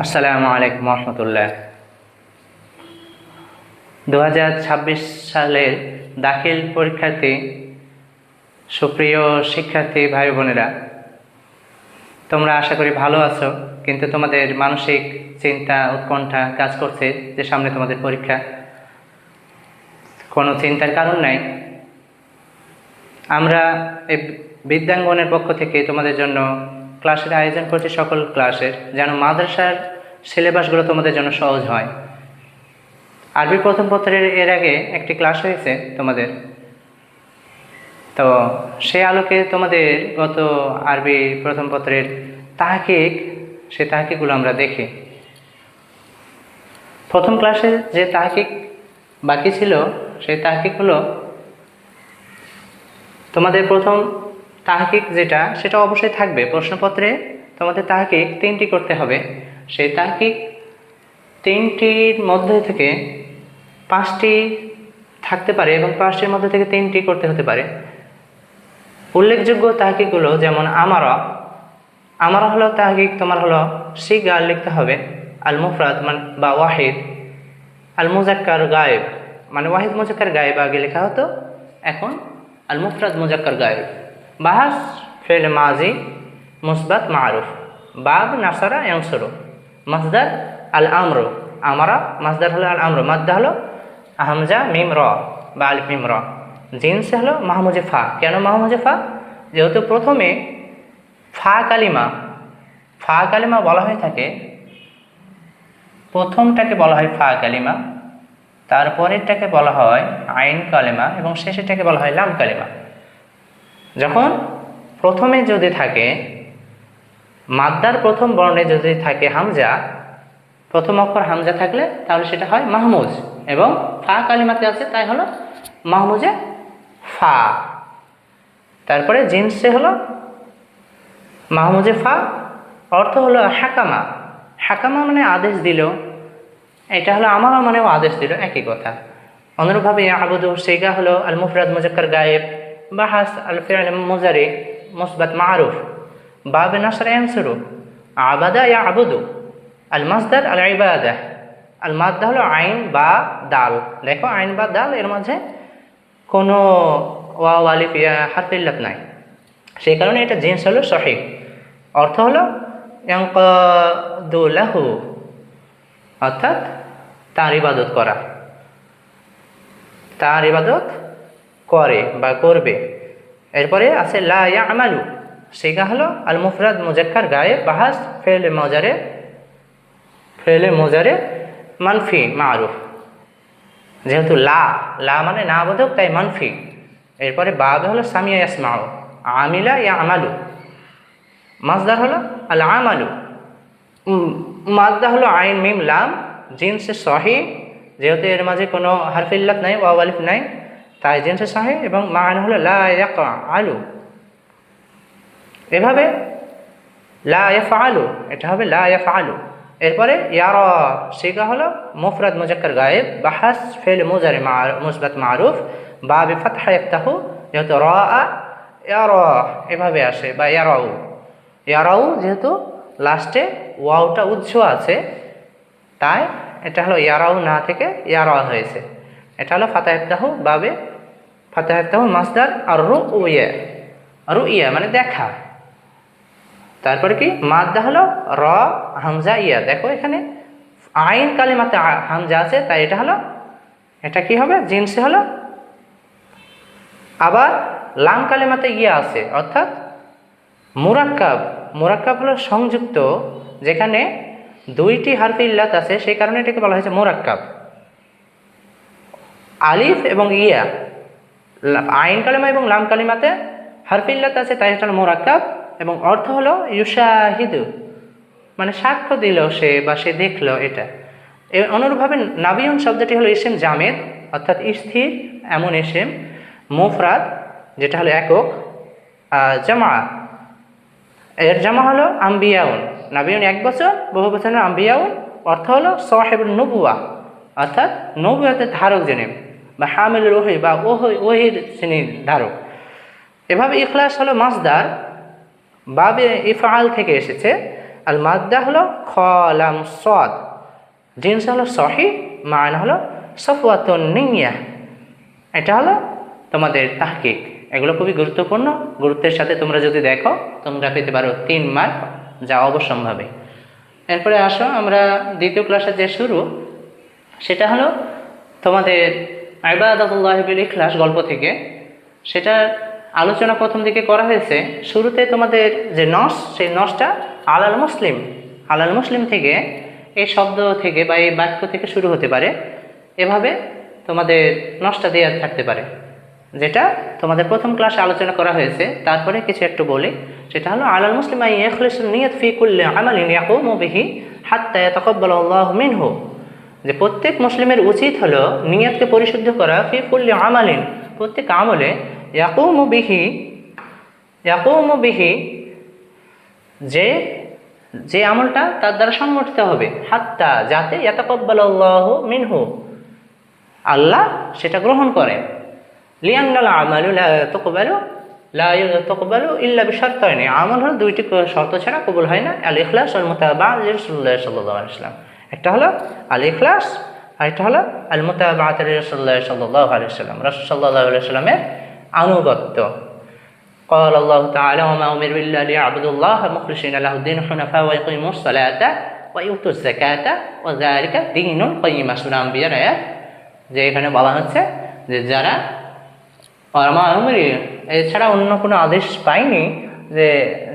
আসসালামু আলাইকুম রহমতুল্লাহ। 2026 সালের দাখিল পরীক্ষার্থী সুপ্রিয় শিক্ষার্থী ভাই বোনেরা, তোমরা আশা করি ভালো আছো, কিন্তু তোমাদের মানসিক চিন্তা উৎকণ্ঠা কাজ করছে যে সামনে তোমাদের পরীক্ষা। কোনো চিন্তার কারণ নাই। আমরা এই বিদ্যাঙ্গনের পক্ষ থেকে তোমাদের জন্য ক্লাসের আয়োজন করছি, সকল ক্লাসের, যেন মাদ্রাসার সিলেবাসগুলো তোমাদের জন্য সহজ হয়। আরবি প্রথম পত্রের এর আগে একটি ক্লাস হয়েছে তোমাদের, তো সেই আলোকে তোমাদের গত আরবি প্রথম পত্রের তাহকিক, সে তাহকিকগুলো আমরা দেখি। প্রথম ক্লাসে যে তাহকিক বাকি ছিল সেই তাহকিকগুলো তোমাদের প্রথম তাহকিক যেটা, সেটা অবশ্যই থাকবে প্রশ্নপত্রে। তোমাদের তাহকিক 3টি করতে হবে। সেই তাহকিক 3টির মধ্যে থেকে 5টি থাকতে পারে এবং 5টির মধ্যে থেকে 3টি করতে হতে পারে। উল্লেখযোগ্য তাহকিকগুলো যেমন আমারা হলো তাহকিক, তোমার হলো সিগা লিখতে হবে, আল মুফরাদ বা ওয়াহিদ, আল মুজাক্কার গায়েব, মানে ওয়াহিদ মুজাক্কার গায়েব আগে লেখা হতো, এখন আল মুফরাদ মুজাক্কার গায়েব। বাহাস ফেল মাজি মুসবাত মারুফ, বাব নাসারা ইয়ানসুরু, মাসদার আল আমরু, আমারা মাসদার হলো আল আমরু, মাদ্দা হলো হামজা মিম র বা আলিফ মিম র, জিনস হলো মাহমুজে ফা। কেন মাহমুজে ফা? যেহেতু প্রথমে ফা কালিমা বলা হয়ে থাকে, প্রথমটাকে বলা হয় ফা কালিমা, তারপরেরটাকে বলা হয় আইন কালিমা এবং শেষেরটাকে বলা হয় লাম কালিমা। যখন প্রথমে যদি থাকে মাদ্দার প্রথম বর্ণে যদি থাকে হামজা, প্রথম অক্ষর হামজা থাকলে তাহলে সেটা হয় মাহমুজ, এবং ফা কালিমাতে আছে তাই হলো মাহমুজে ফা। তারপরে জিনসে হলো মাহমুজে ফা, অর্থ হলো হাকামা মানে আদেশ দিল, এটা হলো আমারা মানেও আদেশ দিল, একই কথা। অনুরূপভাবে আবুদু সিগা হলো আল মুফরাদ মুজাক্কার গায়েব, বাহাস আল ফিআল মুজারি মুসবাত মারুফ, বাব নাসরা ইয়ানসুরু, আবাদা আবুদু, আল মাসদার আল ইবাদা, আল মাদ্দা হলো আইন বা দাল। দেখো আইন বা দাল, এর মাঝে কোনো ওয়াও আলিফ হারফ ইল্লাত নাই, সেই কারণে এটা জিন্স হলো সহিহ। অর্থ হলো ইয়ানকাদু লাহু, অর্থাৎ তার ইবাদত করা, তার ইবাদত করে বা করবে। এরপরে আছে লা ইয়ামালু, সেটা হলো আল মুফরাদ মুজাক্কার গায়েব, বাহাস ফেলে মোজারে মানফি মারুফ। যেহেতু লা মানে না বোধক, তাই মানফি। এরপরে বাব হলো সামিয়া ইয়াসমাউ, আমিলা ইয়ামালু, মাসদার হলো আল আমালু, মাদ্দা হলো আইন মিম লাম, জিনসে সহি, যেহেতু এর মাঝে কোনো হারফ ইল্লাত নাই, ওয়াও আলিফ নাই, তাই জিনসে সহি, এবং মা'না হলো লা ইয়াকআলু। এভাবে লা ইয়াফআলু, এটা হবে লা ইয়াফআলু। এরপরে ইয়ারা সিগা হলো মুফরাদ মুজাক্কার গায়েব, বাহাস ফেল মুজারি মুসবাত মারুফ, বাবে ফাতহা ইফতাহু, যেহেতু রাআ ইয়ারা এভাবে আসে, বা ইয়ারাউ যেহেতু লাস্টে ওয়াওটা উচ্চ আছে, তাই এটা হলো ইয়ারাউ না থেকে ইয়ারা হয়েছে। এটা হলো ফাতহা ইফতাহু, বাবে ফাতহা ইফতাহু মাসদার আর রুইয়া মানে দেখা। তারপরে কি মাদ্দা হলো র হামজা ইয়া, দেখো এখানে আইন কালিমাতে হামজা আছে, তাই এটা কি হবে জিনসে হলো। আবার লাম কালিমাতে ইয়া আছে, অর্থাৎ মুরাক্কাব হলো সংযুক্ত, যেখানে 2টি হারফে ইল্লাত আছে, সেই কারণে এটাকে বলা হয়েছে মুরাক্কাব। আলিফ এবং ইয়া আইন কালিমা এবং লাম কালিমাতে হারফে ইল্লাত আছে, তাই এটা মুরাক্কাব, এবং অর্থ হলো ইউশাহিদু মানে সাক্ষ্য দিল সে বা সে দেখলো, এটা। অনুরূপভাবে নাবিয়ুন শব্দটি হলো ইসেম জামেদ, অর্থাৎ স্থির এমন ইসেম। মুফরাদ যেটা হলো একক, জামা এর জামা হলো আম্বিয়াউন। নাবিয়ুন এক বছর, বহু বছরের আম্বিয়াউন, অর্থ হলো সাহেবুন নবুয়া, অর্থাৎ নবুয়াতের ধারক যিনি, বা হামিলুল ওহী বা ওহীর শ্রেণীর ধারক। এভাবে ইখলাস হলো মাসদার, বাবে ইফআল থেকে এসেছে, আল মাদ্দা হলো খ লাম সদ, জিন্স হলো সহি, মানা হলো সফওয়াতুন নিয়া। এটা হলো তোমাদের তাহকিক। এগুলো খুবই গুরুত্বপূর্ণ। গুরুত্বের সাথে তোমরা যদি দেখো তোমরা পেতে পারো 3 মার্ক, যা অবশ্যম্ভাবী। এরপরে আসো আমরা দ্বিতীয় ক্লাসের যে শুরু, সেটা হলো তোমাদের ইবাদাতুল্লাহি বিল ইখলাস গল্প থেকে। সেটা আলোচনা প্রথম দিকে করা হয়েছে। শুরুতে তোমাদের যে নস, সেই নসটা আলাল মুসলিম, আলাল মুসলিম থেকে, এই শব্দ থেকে বা এই বাক্য থেকে শুরু হতে পারে। এভাবে তোমাদের নসটা দেওয়া থাকতে পারে, যেটা তোমাদের প্রথম ক্লাসে আলোচনা করা হয়েছে। তারপরে কিছু একটু বলি, সেটা হলো আলাল মুসলিম আন ইখলাসু নিয়াত ফি কুল্লি আমালিন ইয়াকুমু বিহি হাত্তা ইয়াতাকাব্বালাল্লাহু মিনহু, যে প্রত্যেক মুসলিমের উচিত হলো নিয়তকে পরিশুদ্ধ করা, ফি কুল্লি আমালিন, প্রত্যেক আমলে, ইয়াকুমু বিহি, যে আমলটা তার দ্বারা সংগঠিত হবে, হাত্তা, যাতে, ইয়াতাকাব্বালাল্লাহু মিনহু, আল্লাহ সেটা গ্রহণ করেন। লিআন্নাল আমালু লা তাকবালু ইল্লা বিশারতাইনি, আমল হলো দুইটি শর্ত ছাড়া কবুল হয় না, আল ইখলাস ওয়াল মুতাবাআ লিরাসূলিল্লাহ সাল্লাল্লাহু আলাইহি ওয়াসাল্লাম। একটা হলো আল ইখলাস, আর একটা হলো আল মুতাবাআ লিরাসূলিল্লাহ সাল্লাল্লাহু আলাইহি ওয়াসাল্লাম, রাসূল সাল্লাল্লাহু আলাইহি ওয়াসাল্লামের আনুগত্য। قال الله تعالى وما أمروا إلا ليعبدوا الله مخلصين له الدين حنفاء ويقيموا الصلاة ويؤتوا الزكاة وذلك دين القيم। সূরা আম্বিয়ার আয়াত, যে এখানে বলা হচ্ছে যে যারা এছাড়া অন্য কোনো আদেশ পাইনি যে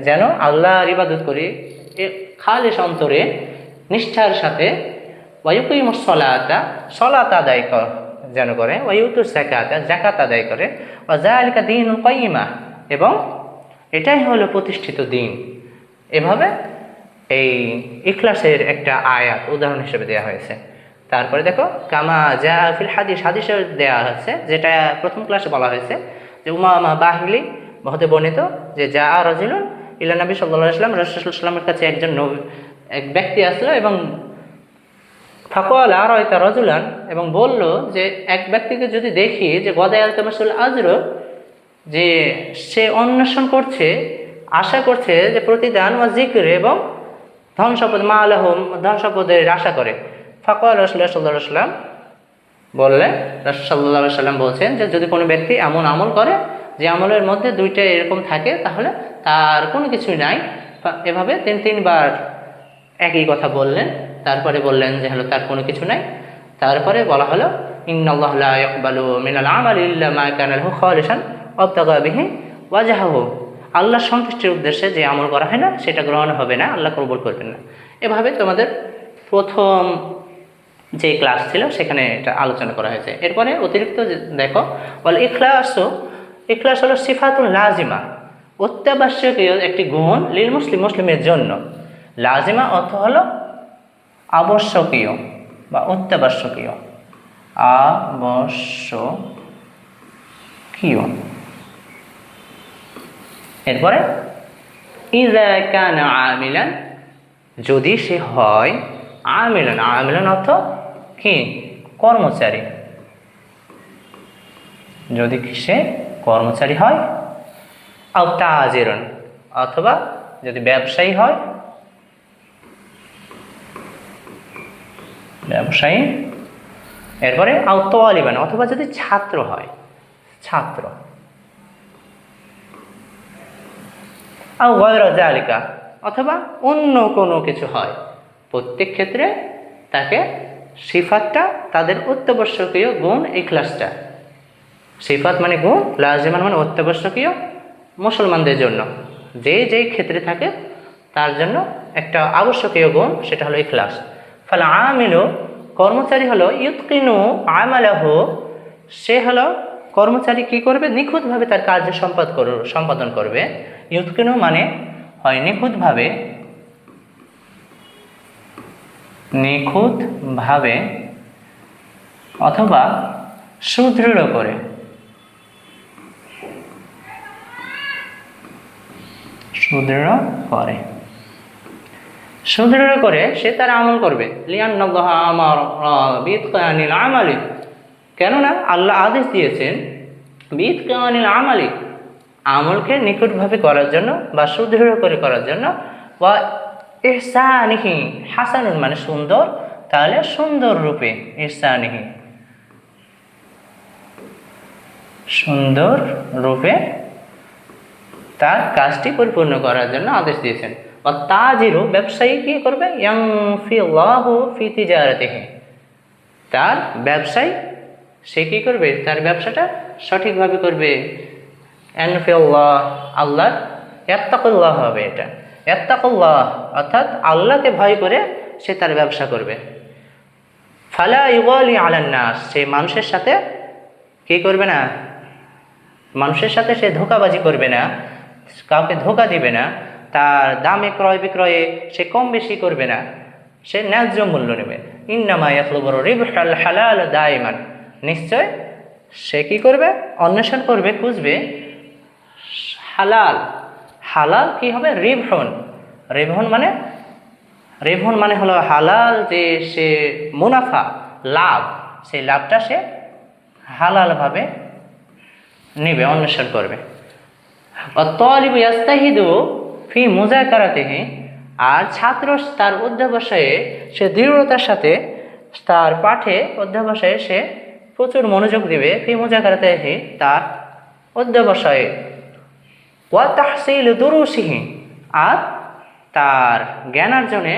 যেন আল্লাহর ইবাদত করি খালিস অন্তরে নিষ্ঠার সাথে, ওয়ায়ুকিমুস সালাতা, সালাত আদায় যেন করে, ওয়ায়ুতুস যাকাতা, যাকাত আদায় করে, ওয়া যালিকা দীনুল কাইয়্যিমা, এবং এটাই হলো প্রতিষ্ঠিত দিন। এভাবে এই ইখলাসের একটা আয়াত উদাহরণ হিসেবে দেওয়া হয়েছে। তারপরে দেখো কামা যা ফিল হাদিস, হাদিসে দেওয়া হচ্ছে, যেটা প্রথম ক্লাসে বলা হয়েছে, যে উমামা বাহিলি হতে বর্ণিত, যে যা রাজুলুন ইলা নবী সাল্লাল্লাহু আলাইহি ওয়াসাল্লাম, রাসূল সাল্লাল্লাহু আলাইহি ওয়াসাল্লামের কাছে এক ব্যক্তি আসলো, এবং ফাকালা রাআইতা রাজুলান, এবং বলল যে এক ব্যক্তিকে যদি দেখি যে গদায় আলতামাসুল আজর, যে সে অন্বেষণ করছে, আশা করছে যে প্রতিদান ও জিকির এবং ধন সম্পদ, মা আলাহুম, ধন সম্পদের আশা করে। ফাকাল রাসূলুল্লাহ সাল্লাল্লাহু আলাইহি ওয়াসাল্লাম বললেন, রাসূল সাল্লাল্লাহু আলাইহি ওয়াসাল্লাম বলছেন যে যদি কোনো ব্যক্তি এমন আমল করে যে আমলের মধ্যে দুইটা এরকম থাকে, তাহলে তার কোনো কিছুই নাই। এভাবে তিনবার একই কথা বললেন। তারপরে বললেন যে হলো তার কোনো কিছু নাই। তারপরে বলা হলো ইন্নাল্লাহা লা ইয়াকবালু মিনাল আমালি ইল্লা মা কানা লাহু খালিসান ওয়াবতাগা বিহি ওয়াজহাহু, আল্লাহর সন্তুষ্টির উদ্দেশ্যে যে আমল করা হয় না সেটা গ্রহণ হবে না, আল্লাহ কবুল করবেন না। এভাবে তোমাদের প্রথম যে ক্লাস ছিল সেখানে এটা আলোচনা করা হয়েছে। এরপরে অতিরিক্ত দেখো, বল ইখলাস হলো সিফাতুল লাজিমা, অত্যাবশ্যকীয় একটি গুণ, লিল মুসলিম, মুসলিমের জন্য। লাজিমা অর্থ হলো আবশ্যকীয় বা অত্যাবশ্যকীয়, আবশ্যকীয়। এরপরে ইযা কানা আমিলান, যদি সে হয় আমিলান, আমিলান অর্থ কি? কর্মচারী। যদি সে কর্মচারী হয়, আও তাজিরুন, অথবা যদি ব্যবসায়ী হয়, ব্যবসায়ী। এরপরে আও তালিবান, অথবা যদি ছাত্র হয়, ছাত্র। আও গায়রা যালিকা, অথবা অন্য কোনো কিছু হয়। প্রত্যেক ক্ষেত্রে তাকে সিফাতটা, তাদের অত্যাবশ্যকীয় গুণ, ইখলাসটা। সিফাত মানে গুণ, লাজিমান মানে অত্যাবশ্যকীয়, মুসলমানদের জন্য যেই ক্ষেত্রে থাকে তার জন্য একটা আবশ্যকীয় গুণ, সেটা হলো ইখলাস। ফলে আমিলু, কর্মচারী হলো, ইউতকিনু আমালাহু, সে হলো কর্মচারী কি করবে? নিখুঁতভাবে তার কাজ সম্পাদন করবে। ইউতকিনু মানে হয় নিখুঁতভাবে, অথবা সুদৃঢ় করে, সুদৃঢ় করে সে তার আমল করবে। লিআন্নাল্লাহা আমারা বিইতকানিল আমালি, কেননা আল্লাহ আদেশ দিয়েছেন বিইতকানিল আমালি, আমলকে নিকটভাবে করার জন্য বা সুদৃঢ় করে করার জন্য। ওয়া ইহসানিহি, হাসানুন মানে সুন্দর, তাহলে সুন্দর রূপে, ইহসানিহি সুন্দর রূপে তার কাজটি পরিপূর্ণ করার জন্য আদেশ দিয়েছেন। তাজিরু ব্যবসায়ী কি করবে, ইয়ানফিল্লাহু ফি তিজারাতিহি, তার ব্যবসায়ী সে কি করবে, তার ব্যবসাটা সঠিকভাবে করবে। ইয়ানফিল্লাহ আল্লাহ, ইয়াত্তাকুল্লাহ হবে এটা, ইয়াত্তাকুল্লাহ অর্থাৎ আল্লাহকে ভয় করে সে তার ব্যবসা করবে। ফালা ইউগালি আলান নাস, সে মানুষের সাথে কি করবে না, মানুষের সাথে সে ধোঁকাবাজি করবে না, কাউকে ধোঁকা দিবে না, তার দামে ক্রয় বিক্রয়ে সে কম বেশি করবে না, সে ন্যায্য মূল্য নেবে। ইন্নামা ইয়াতলুবুর রিবহাল হালাল দাইমান, নিশ্চয় সে কি করবে, অন্বেষণ করবে, খুঁজবে হালাল। হালাল কি হবে, রিবহন, রিবহন মানে হলো হালাল, যে সে মুনাফা লাভ, সেই লাভটা সে হালালভাবে নেবে, অন্বেষণ করবে। তালিবু ইয়াস্তাহিদু ফি মুযাকারাতিহি, আর ছাত্র তার অধ্যবসায়ে সে দৃঢ়তার সাথে তার পাঠে অধ্যবসায়ে সে প্রচুর মনোযোগ দিবে। ফি মুযাকারাতিহি তার অধ্যবসায়ে, ওয়া তাহসিল দুরুসিহি আর তার জ্ঞানার্জনে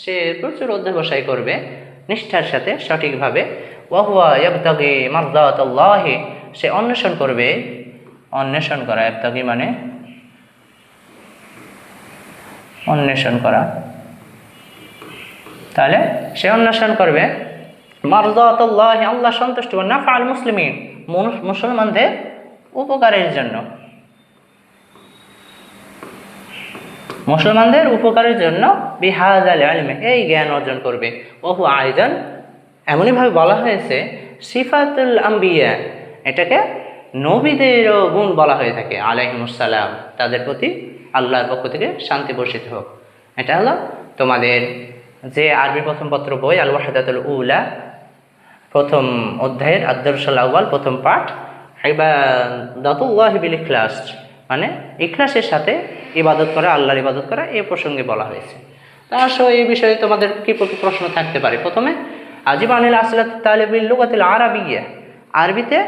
সে প্রচুর অধ্যবসায় করবে নিষ্ঠার সাথে সঠিকভাবে। ওয়া হুয়া ইয়াবতাগি মারদাতাল্লাহি, সে অন্বেষণ করবে, অন্বেষণ করা, ইয়াবতাগি মানে অন্বেষণ করা, তাহলে সে অন্বেষণ করবে মারদাতাল্লাহি আল্লাহ সন্তুষ্ট, ওয়া নাফআল মুসলিমিন মুসলমানদের উপকারের জন্য, মুসলমানদের উপকারের জন্য বিহাযাল ইলমি, এই জ্ঞান অর্জন করবে। ওহু আইজান এমনইভাবে বলা হয়েছে সিফাতুল আম্বিয়া, এটাকে নবীদেরও গুণ বলা হয়ে থাকে আলাইহিমুস সালাম, তাদের প্রতি আল্লাহর পক্ষ থেকে শান্তি বর্ষিত হোক। এটা হলো তোমাদের যে আরবি প্রথম পত্র বই আল ওয়াহদাতুল উলা, প্রথম অধ্যায়ের আদ-দারসুল আউয়াল, প্রথম পাঠ ইবাদাতুল্লাহি বিল ইখলাস, মানে ইখলাসের সাথে ইবাদত করা, আল্লাহর ইবাদত করা, এই প্রসঙ্গে বলা হয়েছে। তারপর এই বিষয়ে তোমাদের কি প্রশ্ন থাকতে পারে? প্রথমে আজিব আনিল আসলাত তালিবিল লুগাতিল আরাবিয়্যা, আরবিতে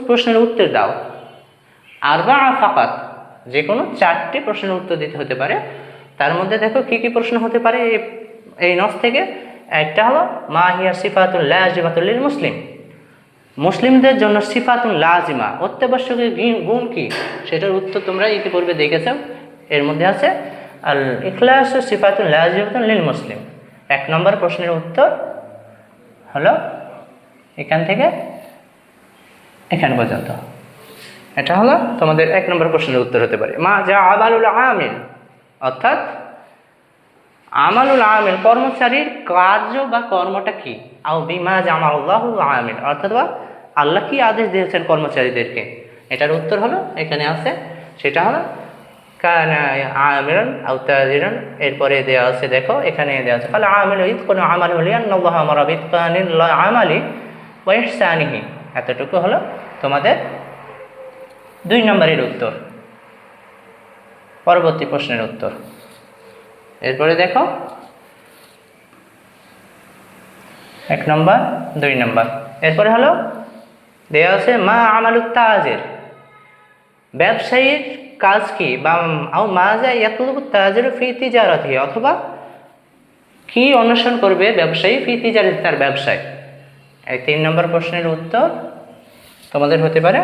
প্রশ্নের উত্তর দাও। আরবা ফাকাত, যে কোনো 4টি প্রশ্নের উত্তর দিতে হতে পারে। তার মধ্যে দেখো কি কি প্রশ্ন হতে পারে এই নস থেকে। একটা হলো মা হিয়া সিফাতুল লাজিমাতুল লিল মুসলিম, মুসলিমদের জন্য সিফাতুন লাজিমা অত্যাবশ্যকীয় গুণ কি, সেটার উত্তর তোমরা ইতিপূর্বে দেখেছ। এর মধ্যে আছে আল ইখলাস সিফাতুন লাজিমাতুন লিল মুসলিম। 1 নম্বর প্রশ্নের উত্তর হলো এখান থেকে এখান পর্যন্ত, এটা হলো তোমাদের 1 নম্বর প্রশ্নের উত্তর হতে পারে। মা যা আমালুল আমিল, অর্থাৎ আমালুল আমিল কর্মচারীর কার্য বা কর্মটা কি, আও বিমা জামাআল্লাহু আমিল, অর্থাৎ আল্লাহ কি আদেশ দিয়েছেন কর্মচারীদেরকে, এটার উত্তর হলো এখানে আছে, সেটা হলো কানা আমিরান আও তাজিরান। এরপরে দেওয়া আছে, দেখো এখানে দেওয়া আছে ফাল আমিলু ইতকানু আমালু লিআন্নাল্লাহা আমারা বিতকানিল আমালি ওয়া ইহসানিহি। এতটুকু হলো তোমাদের 2 নম্বরের উত্তর, পরবর্তী প্রশ্নের উত্তর। এরপরে দেখো 1 নম্বর 2 নম্বর। এরপরে হলো দেওয়া আছে মা আমালুত তাজির, ব্যবসায়ীর কাজ কি, বা আও মাজা ইয়াতলুবুত তাজিরু ফি তিজারাতিহি, অথবা কি অনুসরণ করবে ব্যবসায়ী ফি তিজারাতি, তার ব্যবসায়। এই 3 নম্বর প্রশ্নের উত্তর তোমাদের হতে পারে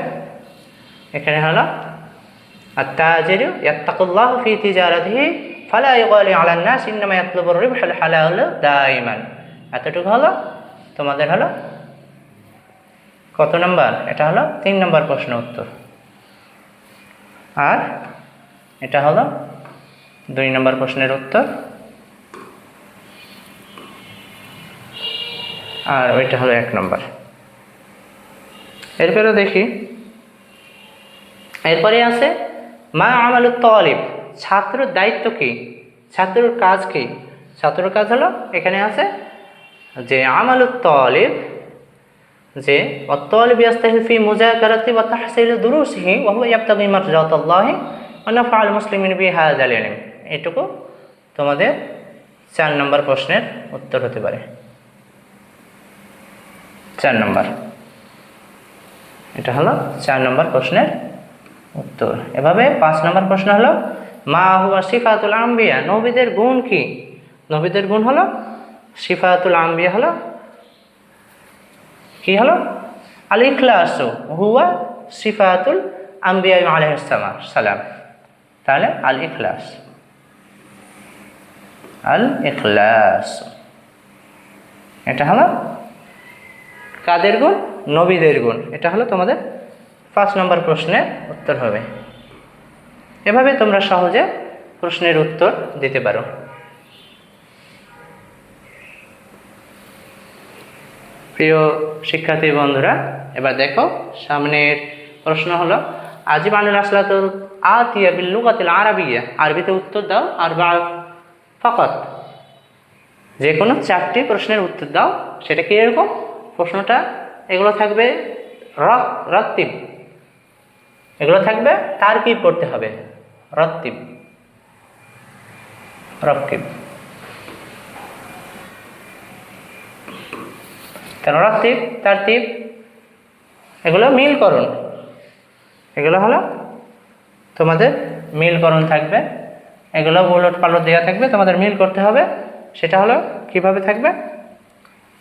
এখানে হলো আত-তাজিরু ইয়াত্তাকুল্লাহু ফি তিজারাতিহি ফালা ইউগালি আলান নাস ইন্নামা ইয়াতলুবুর রিবহাল হালাল দাইমান। এতটুকু হলো তোমাদের হলো কত নম্বর, এটা হলো 3 নম্বর প্রশ্ন উত্তর, আর এটা হলো 2 নম্বর প্রশ্নের উত্তর, আর ওইটা হলো 1 নম্বর। এরপরে দেখি, এরপরে আছে মা আমালুত তালিব, ছাত্রের দায়িত্ব কি, ছাত্রের কাজ কি। ছাত্রের কাজ হলো এখানে আছে যে আমালুত তালিব, যে আত-তালিব ইয়াস্তাহিল ফি মুযাকারাতি ওয়া তাহসিল দুরুসিহি ওয়া হুয়া ইয়াবতাগি মারজাতাল্লাহি ওয়া নাফআল মুসলিমিন বিহাযাল ইলম। এটুকু তোমাদের 4 নম্বর প্রশ্নের উত্তর হতে পারে। 4 নম্বর, এটা হলো 4 নম্বর প্রশ্নের উত্তর। এভাবে 5 নম্বর প্রশ্ন হলো মা হুয়া সিফাতুল আম্বিয়া, নবীদের গুণ কি? নবীদের গুণ হলো সিফাতুল আম্বিয়া হলো কি হলো আল ইখলাসু হুয়া সিফাতুল আম্বিয়া আলাইহিস সালাম। তাহলে আল ইখলাস, আল ইখলাস এটা হলো কাদের গুণ? নবীদের গুণ। এটা হলো তোমাদের 5 নম্বর প্রশ্নের উত্তর হবে। এভাবে তোমরা সহজে প্রশ্নের উত্তর দিতে পারো। প্রিয় শিক্ষার্থী বন্ধুরা, এবার দেখো সামনের প্রশ্ন হলো আজিব আনিল আসলাতুল আতিয়া বিল লুগাতিল আরাবিয়্যা, আরবিতে উত্তর দাও আরবা ফাকাত। যে কোনো 4টি প্রশ্নের উত্তর দাও। সেটা কি এরকম প্রশ্নটা, এগুলো থাকবে রাত্তিব, এগুলো থাকবে তারকিব করতে হবে, রাত্তিব রাকিব। কেন রাত্তিব তারতিব? এগুলো মিলকরণ, এগুলো হলো তোমাদের মিলকরণ থাকবে। এগুলো উলট পালট দেওয়া থাকবে, তোমাদের মিল করতে হবে। সেটা হলো কিভাবে থাকবে,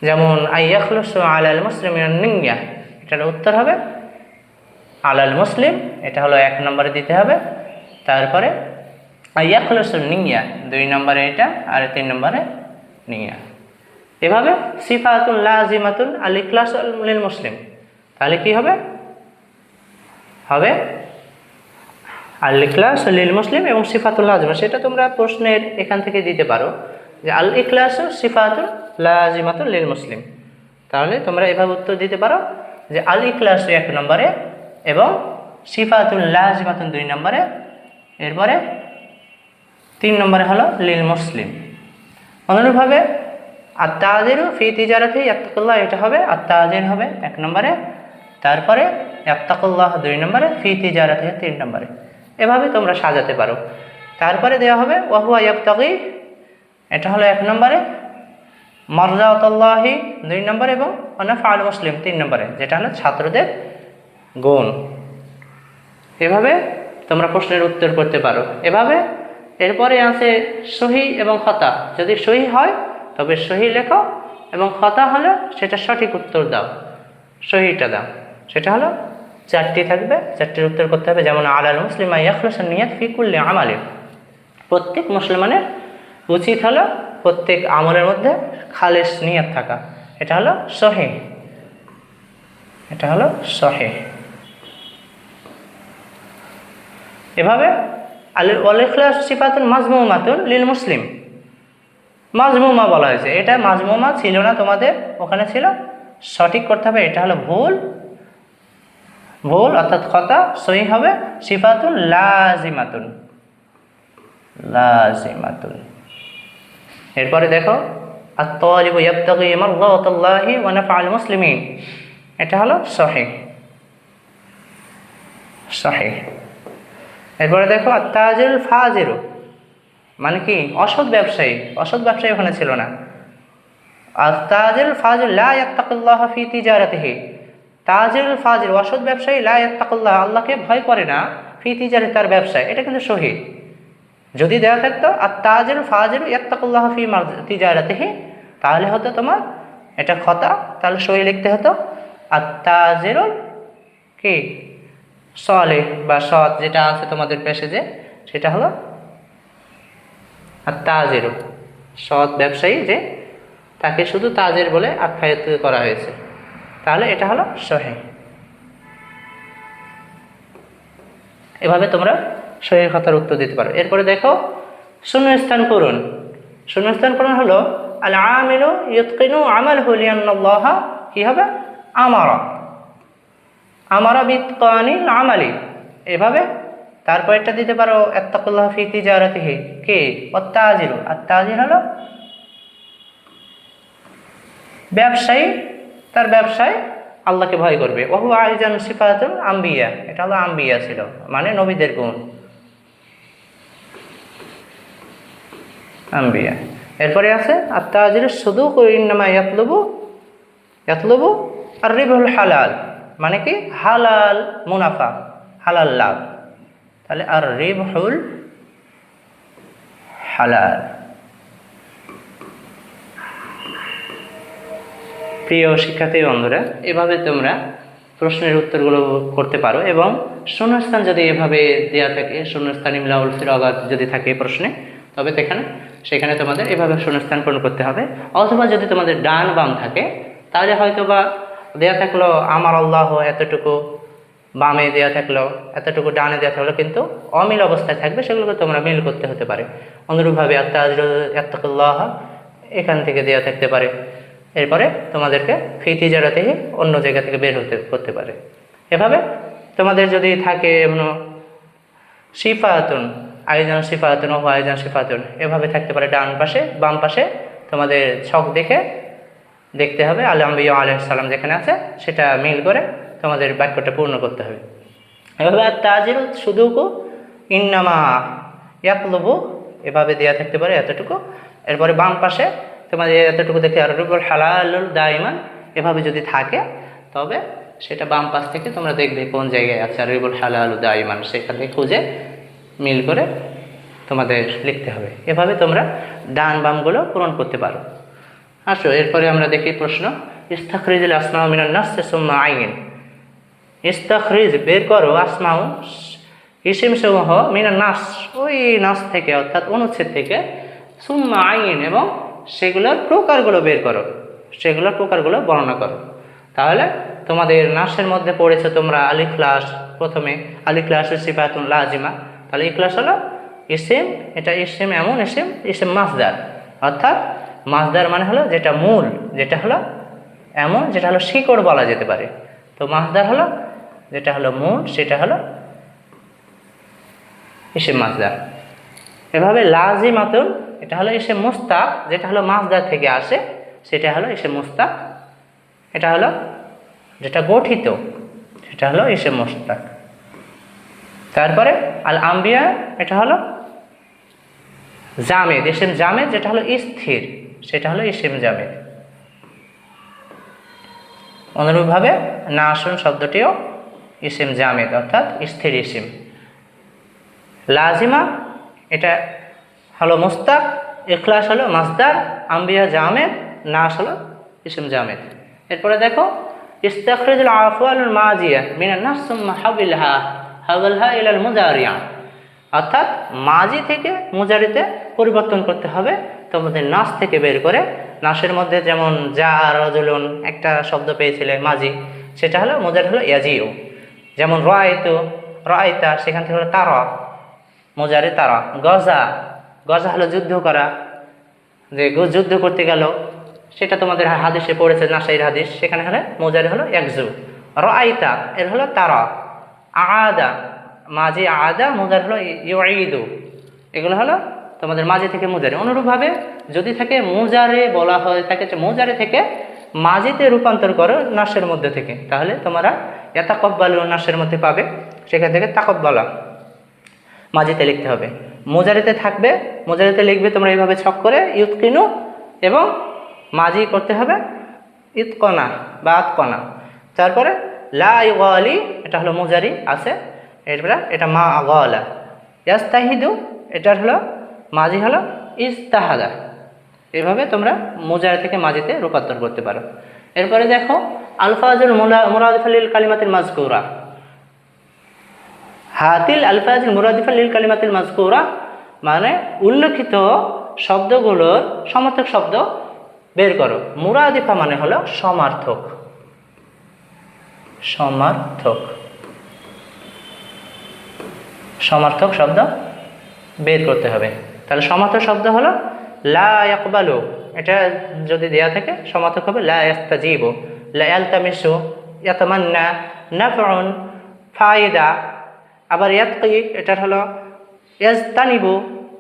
যেমন আইয়াখলুসু আলাল মুসলিম নিয়া, এটার উত্তর হবে আলাল মুসলিম, এটা হলো 1 নম্বরে দিতে হবে। তারপরে আইয়াখলুসু নিয়া 2 নম্বরে এটা, আর 3 নম্বরে নিয়া। এভাবে সিফাতুল লাজিমাতুন আল ইখলাস লিল মুসলিম, তাহলে কি হবে? হবে আল ইখলাস লিল মুসলিম এবং সিফাতুল লাজিমা। সেটা তোমরা প্রশ্নের এখান থেকে দিতে পারো যে আল ইখলাস সিফাতুল লাজিমাতুন লিল মুসলিম। তাহলে তোমরা এভাবে উত্তর দিতে পারো যে আল ইখলাস 1 নম্বরে এবং সিফাতুল লাজিমাতুন 2 নম্বরে, এরপরে 3 নম্বরে হলো লিল মুসলিম। অনুরূপভাবে আত-তাজিরু ফি তিজারাতি ইয়াত্তাকুল্লাহ, এটা হবে আত-তাজির হবে 1 নম্বরে, তারপরে ইয়াত্তাকুল্লাহ 2 নম্বরে, ফি তিজারাতি 3 নম্বরে। এভাবে তোমরা সাজাতে পারো। তারপরে দেওয়া হবে ওয়া হুয়া ইয়াবতাগি, এটা হলো 1 নম্বরে, মারজাতুল্লাহি 2 নম্বরে এবং নাফআল মুসলিম 3 নম্বরে, যেটা হলো ছাত্রদের গুণ। এভাবে তোমরা প্রশ্নের উত্তর করতে পারো। এভাবে এরপরে আছে সহি এবং খতা। যদি সহি হয় তবে সহি লেখো, এবং খতা হলো সেটা সঠিক উত্তর দাও, সহিটা দাও। সেটা হলো 4টি থাকবে, 4টির উত্তর করতে হবে। যেমন আলাল মুসলিম ইয়াখলুসুন নিয়াত ফি কুল্লি আমালি, প্রত্যেক মুসলমানের উচিত হলো প্রত্যেক আমলের মধ্যে খালেস নিয়াত থাকা, এটা হলো সহি, এটা হলো সহি। এভাবে আল ইখলাস সিফাতুন মাজমুমাতুন লিল মুসলিম, মাজমুমা বলা হয়েছে, এটা মাজমুমা ছিল না তোমাদের ওখানে, ছিল, সঠিক করতে হবে। এটা হলো ভুল, ভুল অর্থাৎ খতা। সহি হবে সিফাতুন লাজিমাতুন, লাজিমাতুন। এরপরে দেখো আত-তালিবু ইয়াবতাগি মারদাতাল্লাহি ওয়া নাফআল মুসলিমিন, এটা হলো সহি, সহি। এরপরে দেখো আত-তাজিরুল ফাজিরু, মানে কি অসৎ ব্যবসায়ী, অসৎ ব্যবসায়ী ওখানে ছিল না। আত-তাজিরুল ফাজির লা ইয়াত্তাকুল্লাহ ফি তিজারাতিহি, তাজিরুল ফাজির অসৎ ব্যবসায়ী লা ইয়াত্তাকুল্লাহ, আল্লাহকে ভয় করে না, ফি তিজারাতি তার ব্যবসায়, এটা কিন্তু সহি। যদি দেওয়া থাকতো আত-তাজিরুল ফাজির ইয়াত্তাকুল্লাহ ফি তিজারাতিহি, তাহলে হতো তোমার এটা খতা, তাহলে সহি লিখতে হতো আত-তাজিরুল কি সালেহ বা সৎ, যেটা আছে তোমাদের প্যাসেজে, সেটা হলো আত-তাজিরু, সৎ ব্যবসায়ী, যে তাকে শুধু তাজির বলে আখ্যায়িত করা হয়েছে, তাহলে এটা হলো সহি। এভাবে তোমরা সহি খাতার উত্তর দিতে পারো। এরপরে দেখো শূন্যস্থান পূরণ। শূন্যস্থান পূরণ হলো আল আমিলু ইউতকিনু আমালহু লিআন্নাল্লাহ, কি হবে আমারা, আমারা বিতকানিল আমালি। এভাবে তারপর এটা দিতে পারো ইত্তাকুল্লাহ ফি তিজারাতিহি, কে আত-তাজিরু, আত-তাজির হলো ব্যবসায়ী, তার ব্যবসায় আল্লাহকে ভয় করবে। ওয়া হুয়া আইজান সিফাতুল আম্বিয়া, এটা হলো আম্বিয়া ছিল, মানে নবীদের গুণ। আম্বিয়া। এরপরে আছে আত-তাজির সুদুক ইন্নামা ইয়াতলুবু আর রিবহুল হালাল, মানে কি হালাল মুনাফা, হালাল লাভ। তাহলে আর রিবহুল হালাল। প্রিয় শিক্ষার্থী বন্ধুরা, এভাবে তোমরা প্রশ্নের উত্তরগুলো করতে পারো এবং শূন্যস্থান যদি এভাবে দেওয়া থাকে, শূন্যস্থান ইমলাউল ফিরাগাত যদি থাকে প্রশ্নে, তবে সেখানে তোমাদের এভাবে শূন্যস্থান পূরণ করতে হবে। অথবা যদি তোমাদের ডান বাম থাকে, তাহলে হয়তো বা দেওয়া থাকলো আমার আল্লাহ এতটুকু বামে দেওয়া থাকলো, এতটুকু ডানে দেওয়া থাকলো, কিন্তু অমিল অবস্থায় থাকবে, সেগুলোকে তোমরা মিল করতে হতে পারে। অনুরূপভাবে আত্তাকুল্লাহ এখান থেকে দেওয়া থাকতে পারে, এরপরে তোমাদেরকে ফি তিজারাতিহি অন্য জায়গা থেকে বের করতে পারে। এভাবে তোমাদের যদি থাকে এমন সিফাতুন আইজান সিফাতুন ও আইজান সিফাতুন, এভাবে থাকতে পারে ডান পাশে বাম পাশে, তোমাদের ছক দেখতে হবে আল আম্বিয়া আলাইহিস সালাম যেখানে আছে সেটা মিল করে তোমাদের বাক্যটা পূর্ণ করতে হবে। এভাবে তাজিরু সুদুকু ইন্নামা ইয়াতলুবু এভাবে দেওয়া থাকতে পারে এতটুকু, এরপরে বাম পাশে তোমাদের এতটুকু দেখে আর রিবহুল হালালুল দাইমান এভাবে যদি থাকে, তবে সেটা বাম পাশ থেকে তোমরা দেখবে কোন জায়গায় আছে আর রিবহুল হালালুল দাইমান, সেখান থেকে খুঁজে মিল করে তোমাদের লিখতে হবে। এভাবে তোমরা ডান বামগুলো পূরণ করতে পারো। আসো এরপরে আমরা দেখি প্রশ্ন, ইস্তাখরিজুল আসমাউ মিনান নাস সুম্মা আইন। ইস্তাখরিজ বের করো আসমাউ ইসিম সমূহ মিনান নাস ওই নাস থেকে অর্থাৎ অনুচ্ছেদ থেকে, সুম্মা আইন এবং সেগুলোর প্রকারগুলো বের করো, সেগুলোর প্রকারগুলো বর্ণনা করো। তাহলে তোমাদের নাসের মধ্যে পড়েছে তোমরা আলিফ ক্লাস, প্রথমে আলিফ ক্লাস সিফাতুন লাজিমা। তাহলে এই ক্লাস হলো ইসিম, এটা ইসিম এমন ইসিম মাসদার, অর্থাৎ মাসদার মানে হলো যেটা মূল, যেটা হলো এমন, যেটা হলো শিকড় বলা যেতে পারে। তো মাসদার হলো যেটা হলো মূল, সেটা হলো ইসিম মাসদার। এভাবে লাজিমাতুন এটা হলো ইসিম মুস্তাক, যেটা হলো মাসদার থেকে আসে, সেটা হলো ইসিম মুস্তাক। এটা হলো যেটা গঠিত, সেটা হলো ইসিম মুস্তাক। তারপরে আল আম্বিয়া এটা হলো জামেদ, ইসিম জামেদ, যেটা হলো স্থির, সেটা হলো ইসিম জামেদ। অনুরূপভাবে নাসুন শব্দটিও ইসিম জামেদ অর্থাৎ স্থির ইসিম। লাজিমা এটা হলো মুস্তাক, ইখলাস হলো মাসদার, আম্বিয়া জামেদ, নাস হলো ইসিম জামেদ। এরপরে দেখো ইস্তাখরিজুল আফআলুল মাজিয়া মিনান নাস সুম্মা হাওয়ালহা ইলাল মুজারিয়া, অর্থাৎ মাজি থেকে মুজারিতে পরিবর্তন করতে হবে তোমাদের নাস থেকে বের করে। নাসের মধ্যে যেমন যা রাজুলুন একটা শব্দ পেয়েছিলে মাজি, সেটা হলো মুজারি হলো ইয়াজিউ। যেমন রাআইতা সেখান থেকে হলো তারা, মুজারি তারা। গজা হলো যুদ্ধ করা, যে যুদ্ধ করতে গেল, সেটা তোমাদের হাদিসে পড়েছে নাসাইর হাদিস, সেখানে হলে মুজারি হলো ইয়াকজু। রাআইতা এর হলো তারা। আদা মাজি আদা, মুজারি হলো ইউঈদু। এগুলো হলো তোমাদের মাজি থেকে মুজারি। অনুরূপভাবে যদি থাকে মুজারে বলা হয়ে থাকে যে মুজারে থেকে মাজিতে রূপান্তর করো নাসের মধ্যে থেকে, তাহলে তোমরা ইয়াতাকাব্বালু নাসের মধ্যে পাবে, সেখান থেকে তাকাব্বালা মাজিতে লিখতে হবে। মুজারিতে থাকবে, মুজারিতে লিখবে তোমরা এইভাবে ছক করে ইউতকিনু, এবং মাজি করতে হবে ইতকনা বা আতকনা। তারপরে লা ইগালি এটা হলো মুজারি আছে, এরপরে এটা মা গালা। ইয়াস্তাহিদু এটা হলো মাজি হলো ইস্তাহাদা। এভাবে তোমরা মুজারি থেকে মাজিতে রূপান্তর করতে পারো। এরপরে দেখো আলফাজুল মুরাদিফা লিল কালিমাতিল মাজকুরা। হাতিল আলফাজুল মুরাদিফা লিল কালিমাতিল মাজকুরা মানে উল্লেখিত শব্দগুলোর সমার্থক শব্দ বের করো। মুরাদিফা মানে হলো সমার্থক, সমার্থক শব্দ বের করতে হবে। তাহলে সমার্থক শব্দ হলো লা ইয়াকবালু, এটা যদি দেয়া থাকে সমার্থক হবে লা ইয়াস্তাজিবু, লা ইয়ালতামিসু, ইয়াতামান্না, নাফউন, ফায়দা। আবার ইয়াতকি এটা হলো ইয়াজতানিবু,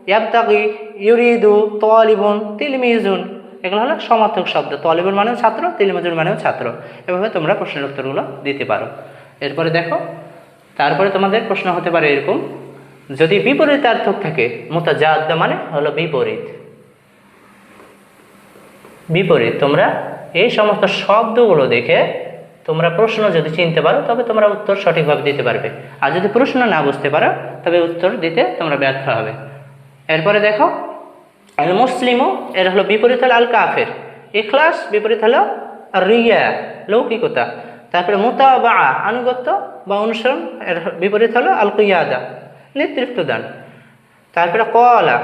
ইয়াবতাগি, ইউরিদু, তালিবুন, তিলমিজুন। এগুলো হলো সমার্থক শব্দ। তালিবুন মানেও ছাত্র, তিলমিজুন মানেও ছাত্র। এভাবে তোমরা প্রশ্নের উত্তরগুলো দিতে পারো। এরপরে দেখো, তারপরে তোমাদের প্রশ্ন হতে পারে এরকম, যদি বিপরীতার্থক থাকে, মুতাজাদ্দা মানে হলো বিপরীত, বিপরীত। তোমরা এই সমস্ত শব্দগুলো দেখে তোমরা প্রশ্ন যদি চিনতে পারো তবে তোমরা উত্তর সঠিকভাবে দিতে পারবে, আর যদি প্রশ্ন না বুঝতে পারো তবে উত্তর দিতে তোমরা ব্যর্থ হবে। এরপরে দেখো আল মুসলিমও এর হলো বিপরীত হলো আল কাফের, ইখলাস বিপরীত হলো রিয়া লৌকিকতা। তারপরে মুতাবা আনুগত্য বা অনুসরণ এর বিপরীত হলো আল কিয়াদা নেতৃত্ব দান। তারপরে কলা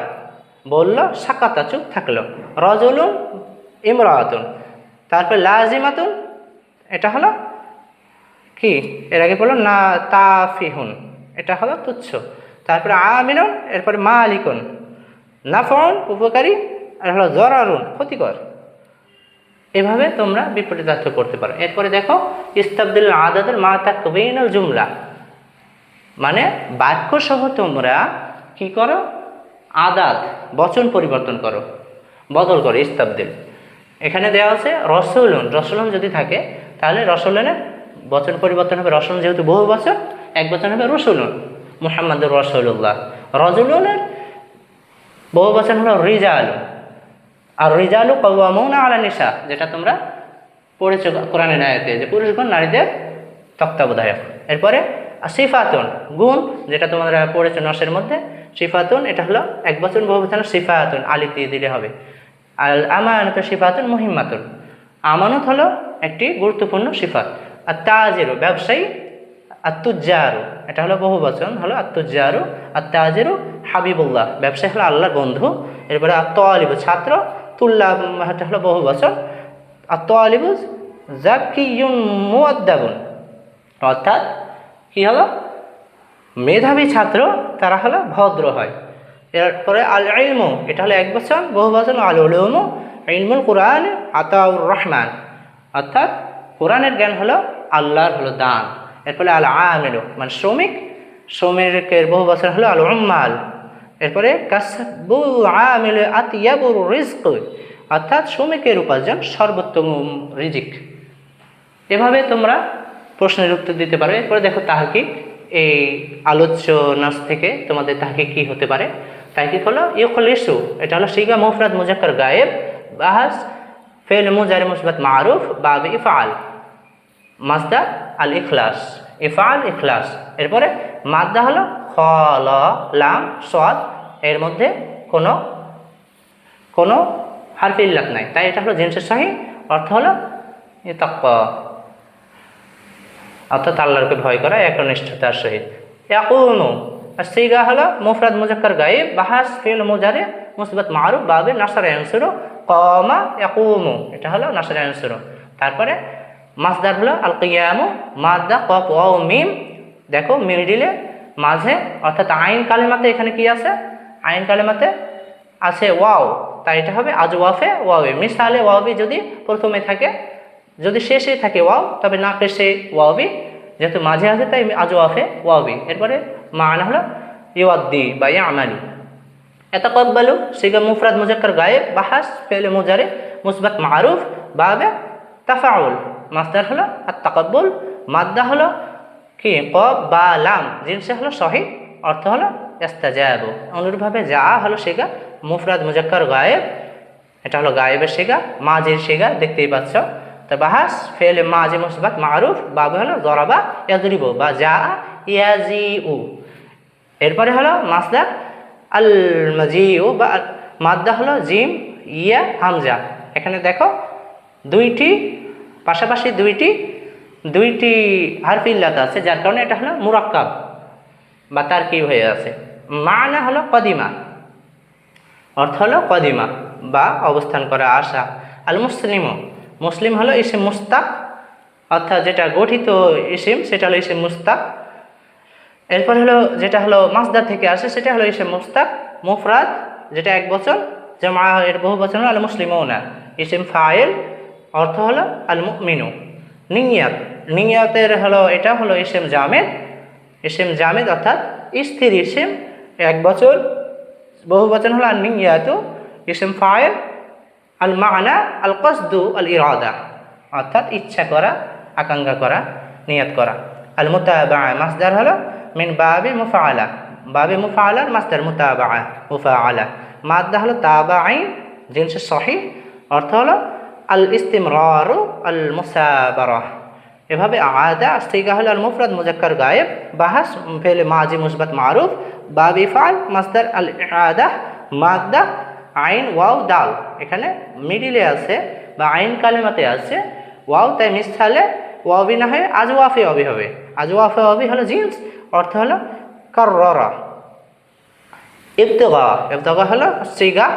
বলল, সাকাতা চুপ থাকলো, রজুলুন ইমরাতুন। তারপরে লাজিমাতুন এটা হলো কি, এর আগে বললো না তাফিহুন এটা হলো তুচ্ছ। তারপরে আমিনুন এরপরে মালিকুন, নাফউন উপকারী আর হলো জরারুন ক্ষতিকর। এভাবে তোমরা বিপরীতার্থ করতে পারো। এরপরে দেখো ইস্তাবদিল আদাদের মা তাকবিনুল জুমলা, মানে বাক্য সহ তোমরা কি করো, আদাত বচন পরিবর্তন করো, বদল করো। ইস্তাবদিল এখানে দেওয়া আছে রসুলুন, রসুলুন যদি থাকে তাহলে রসুলুনের বচন পরিবর্তন হবে, রসুল যেহেতু বহু বচন এক বচন হবে রসুলুন, মুহাম্মাদুর রাসূলুল্লাহ। রজুলুনের বহু বচন হলো রিজালু, আর রিজালু কাওয়ামুনা আলা নিসা, যেটা তোমরা পড়েছো কোরআনের আয়াতে যে পুরুষগণ নারীদের তত্ত্বাবধায়ক। এরপরে সিফাতুন গুণ, যেটা তোমরা পড়েছো নসের মধ্যে, সিফাতুন এটা হলো এক বচন বহু বচন সিফাতুন আলিফ দিয়ে দিলে হবে। আল আমানত সিফাতুন মুহিম্মাতুন, আমানত হলো একটি গুরুত্বপূর্ণ সিফাত। আর তাজিরু ব্যবসায়ী, আর তুজ্জারু এটা হলো বহু বচন হলো আর তুজ্জারু, আর তাজিরু হাবিবুল্লাহ ব্যবসায়ী হলো আল্লাহর বন্ধু। এরপরে আর তালিবু ছাত্র, তুল্লাব এটা হলো বহু বচন, আর তালিবু জাকিয়ুন মুআদ্দাবুন অর্থাৎ কি হলো মেধাবী ছাত্র, তারা হলো ভদ্র হয়। এরপরে আল ইলমু এটা হলো এক বচন বহু বচন, আল উলুমু ইলমুল কুরআন আতাউর রহমান অর্থাৎ কোরআনের জ্ঞান হলো আল্লাহর হলো দান। এরপরে আল আমিলু মানে শ্রমিক, শ্রমিকের বহু বচন হলো আল উম্মাল। এরপরে কাসবু আমিল আতিয়াবুর রিজক অর্থাৎ শ্রমিকের উপার্জন সর্বোত্তম রিজিক। এভাবে তোমরা প্রশ্নের উত্তর দিতে পারো। এরপরে দেখো তাহকিক, এই আলোচ্য নাস থেকে তোমাদের তাহকিক কি হতে পারে। তাহকিক হলো ইখলিসু এটা হলো সিগা মুফরাদ মুজাক্কার গায়েব, বাহাস ফেল মুজারি মুসবাত মারুফ বাব ইফআল, মাসদার আল ইখলাস, ইফআল ইখলাস। এরপরে মাদ্দা হলো খল লাম সাদ, এর মধ্যে কোনো কোনো হারফে ইল্লাত নাই, তাই এটা হলো জিনসের সহিহ, অর্থ হলো তাকওয়া অর্থাৎ আল্লাহকে ভয় করা একনিষ্ঠতার সহিত। ইয়াকুমু আর সিগা হলো মুফরাদ মুজাক্কার গায়েব, বাহাস ফিল মুজারি মুসবাত মারুফ বাবে নাসরা ইয়ানসুরু কামা ইয়াকুমু এটা হলো নাসরা ইয়ানসুরু। তারপরে মাসদার হলো আল কিয়ামু, মাদ্দা কফ ওয়াও মিম, দেখো মিডিলে মাঝে অর্থাৎ আইন কালেমাতে এখানে কি আছে, আইন কালেমাতে আছে ওয়াও, তাই এটা হবে আজওয়াফে ওয়াওয়ে। মিসালে ওয়াওবি যদি প্রথমে থাকে, যদি শেষে থাকে ওয়াও তবে না পেশে ওয়াওবি, যেহেতু মাঝে আছে তাই আজওয়াফে ওয়াওবি। এরপরে মানা হলো ইউয়াদ্দি বা ইয়ামালু। ইয়াতাকাব্বালু সিগা মুফরাদ মুজাক্কার গায়েব, বাহাস ফিল মুজারি মুসবাত মারুফ বাবে তাফাউল, মাসদার হলো আত তাকাব্বুল, মাদ্দা হলো কি কফ বা লাম, জিনসে হলো সহিহ, অর্থ হলো ইস্তাজাবু। অনুরূপভাবে যা হলো সিগা মুফরাদ মুজাক্কার গায়েব, এটা হলো গায়েবের সিগা, মাজির সিগা দেখতেই পাচ্ছ। তো বাহাস ফেলে মাজি মুসবাত মারুফ বাবে হলো জরাবা ইয়াজরিবু বা যা ইয়াজিউ। এরপরে হলো মাসদার আল মাজিউ বা মাদ্দা হলো জিম ইয়া হামজা। এখানে দেখো দুইটি পাশাপাশি দুইটি হারফ ইল্লাত আছে, যার কারণে এটা হলো মুরাক্কাব বা তারকিব হয়ে আছে। মানা হলো কদিমা, অর্থ হলো কদিমা বা অবস্থান করা আসা। আল মুসলিমু মুসলিম হলো ইসিম মুস্তাক, অর্থাৎ যেটা গঠিত ইসিম সেটা হলো ইসিম মুস্তাক। এরপর হলো যেটা হলো মাসদার থেকে আসে সেটা হলো ইসিম মুস্তাক। মুফরাদ যেটা এক বচন, জামা এর বহু বচন হলো আল মুসলিমুনা, ইসিম ফাইল, অর্থ হলো আল মুমিনু। নিয়াত, নিয়াতের হলো এটা হলো ইসিম জামেদ, ইসিম জামেদ অর্থাৎ স্থির ইসিম, এক বচন বহু বচন হলো আর নিয়াতু, ইসিম ফাইল। আল মানা আল কসদু আল ইরাদা অর্থাৎ ইচ্ছা করা, আকাঙ্ক্ষা করা, নিয়ত করা। আল মুতাবা মাসদার হলো মিন বাবে মুফআলা, বাবে মুফআলার মাসদার মুতাবা মুফআলা। মাদ্দা হলো তাবাঈন জিনসে সহিহ, অর্থ হলো আল ইস্তিমরারু আল মুসাবারাহ। এভাবে আদা সিগা হলো আল মুফরাদ মুজাক্কার গায়েব, বাহাস ফেলে মাজি মুসবাত মারুফ, বাব ইফআল মাসদার আল ইআদা, মাদ্দা আইন ওয়াও দাল, এখানে মিডিলে আছে বা আইন কালেমাতে আছে ওয়াও, তাই মিসালে ওয়াও বি না হয়ে আজওয়াফে অবি হবে। আজওয়াফে অবি হলো জিন্স, অর্থ হলো কাররা। ইবতিগা, ইবতিগা হলো সিগা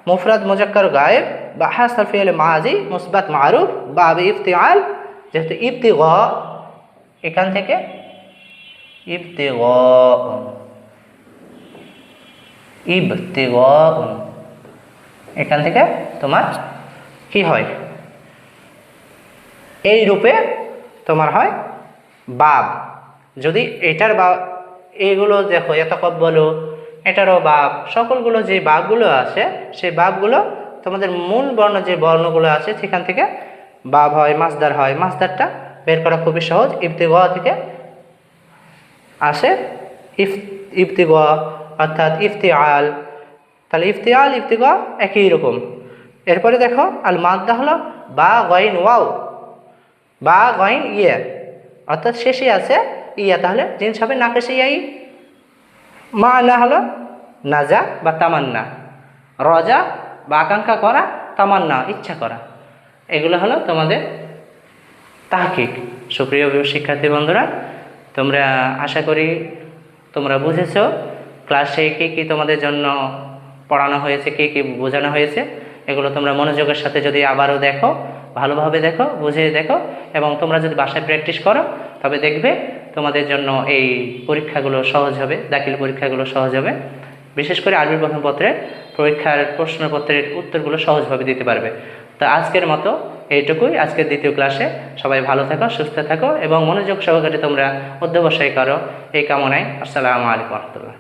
মুফরাদ মুজাক্কার গায়েব, বাহাস ফিল মাজি মুসবাত মারুফ, বাব ইফতিআল, যেহেতু ইবতিগা এখান থেকে ইবতিগা ইবতিগা এখান থেকে তোমার কি হয়, এই রূপে তোমার হয় বাব। যদি এটার বা এইগুলো দেখো ইয়াতাকাব্বালু, এটারও বাব, সকলগুলো যে বাবগুলো আছে সেই বাবগুলো তোমাদের মূল বর্ণ যে বর্ণগুলো আছে সেখান থেকে বাব হয়, মাসদার হয়। মাসদারটা বের করা খুবই সহজ, ইবতিগা থেকে আসে ইবতিগা অর্থাৎ ইফতিআল, তাহলে ইফতিআল ইবতিগা একই রকম। এরপরে দেখো আল মাদ্দা হলো বা গইন ওয়াও, বা গইন ইয়ে, অর্থাৎ শেষে আছে ইয়া, তাহলে জিনিস হবে নাকেশে ইয়াই। মানা হলো নাজা বা তামান্না, রজা বা আকাঙ্ক্ষা করা, তামান্না ইচ্ছা করা। এগুলো হলো তোমাদের তাহকিক। সুপ্রিয় শিক্ষার্থী বন্ধুরা, তোমরা আশা করি তোমরা বুঝেছো ক্লাসে কী কী তোমাদের জন্য পড়ানো হয়েছে, কী কী বোঝানো হয়েছে। এগুলো তোমরা মনোযোগের সাথে যদি আবারও দেখো, ভালোভাবে দেখো, বুঝে দেখো, এবং তোমরা যদি বাসায় প্র্যাকটিস করো, তবে দেখবে তোমাদের জন্য এই পরীক্ষাগুলো সহজ হবে, দাখিল পরীক্ষাগুলো সহজ হবে। বিশেষ করে আরবি প্রশ্নপত্রের পরীক্ষার প্রশ্নপত্রের উত্তরগুলো সহজভাবে দিতে পারবে। তো আজকের মতো এইটুকুই, আজকের দ্বিতীয় ক্লাসে। সবাই ভালো থাকো, সুস্থ থাকো এবং মনোযোগ সহকারে তোমরা অধ্যবসায় করো, এই কামনায়। আসসালামু আলাইকুম ওয়া রাহমাতুল্লাহ।